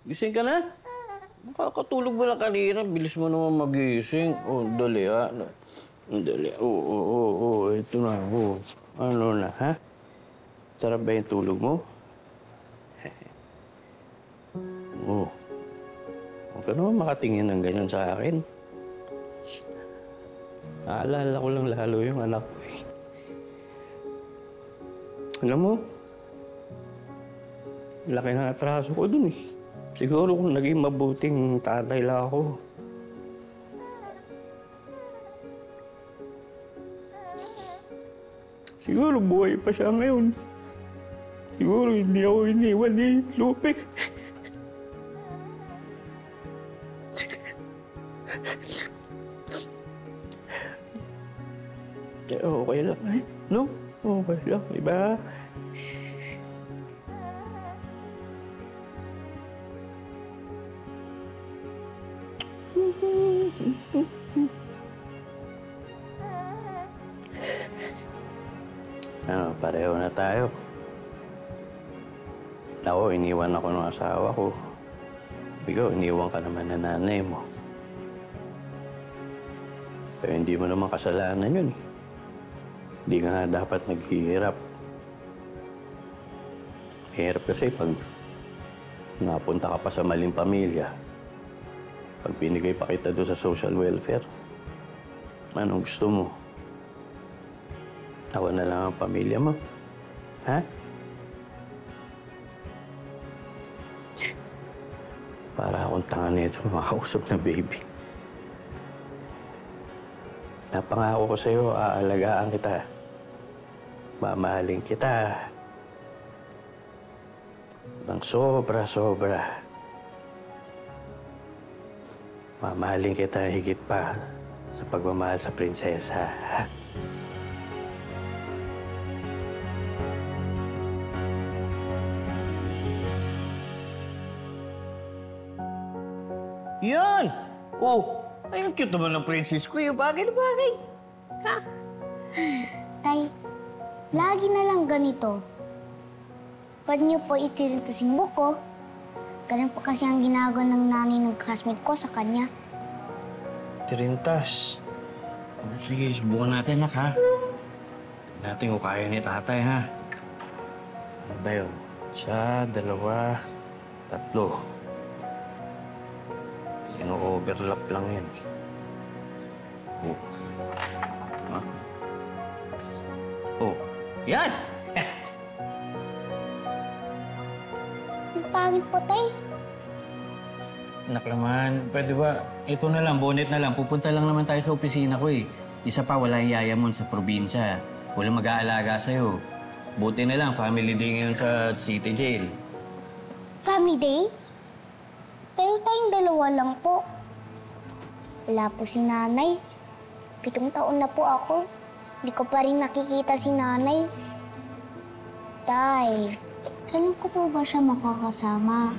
Gising ka na? Makakatulog mo lang kanina. Bilis mo naman magising. Oh, dali ha. Dali. Oo. Ito na. Oo. Ano na, ha? Sarap ba yung tulog mo? Oo. Huwag ka naman makatingin ng ganyan sa akin. Naalala ko lang lalo yung anak ko eh. Alam mo, laki ng atraso ko dun eh. Siguro kung naging mabuting tatay lang ako. Siguro buhay pa siya ngayon. Siguro hindi ako iniwan ni Lupe. Okay lang eh. No? Okay lang, diba? Pareho na tayo. Ako, iniwan ako ng asawa ko. Ikaw, iniwan ka naman ng nanay mo. Pero hindi mo naman kasalanan yun eh. Hindi ka nga dapat naghihirap. Hirap kasi pag napunta ka pa sa maling pamilya. Pag binigay pa kita doon sa social welfare, anong gusto mo? Ako na lang ang pamilya mo. Ha? Para akong tanga nito makausap na baby. Napangako ko sa'yo, aalagaan kita. Mamahalin kita. Ng sobra-sobra. Mamahalin kita higit pa sa pagmamahal sa prinsesa. Yan! Oh, ayun cute naman ng princess ko. Yung bagay na bagay. Ha? Tay, lagi na lang ganito. Pwede niyo po itirintas yung buko. Ganun po kasi ang ginagawa ng nanay ng classmate ko sa kanya. Tirintas. Sige, subukan natin, nak, ha? Natin kung kaya ni tatay, ha? Ano ba yun? Isa, dalawa, tatlo. Ino-overlap lang yan. Oh. Ha? Oh. Yan! Ang pangit po, tay. Anak naman, pwede ba? Ito na lang, bonnet na lang. Pupunta lang naman tayo sa opisina ko eh. Isa pa, wala yung yaya mo sa probinsya. Walang mag-aalaga sa'yo. Buti na lang, family day ngayon sa city jail. Family day? Pero tayong dalawa lang po. Wala po si nanay. 7 taon na po ako. Hindi ko pa rin nakikita si nanay. Tay, kailan ko po ba siya makakasama?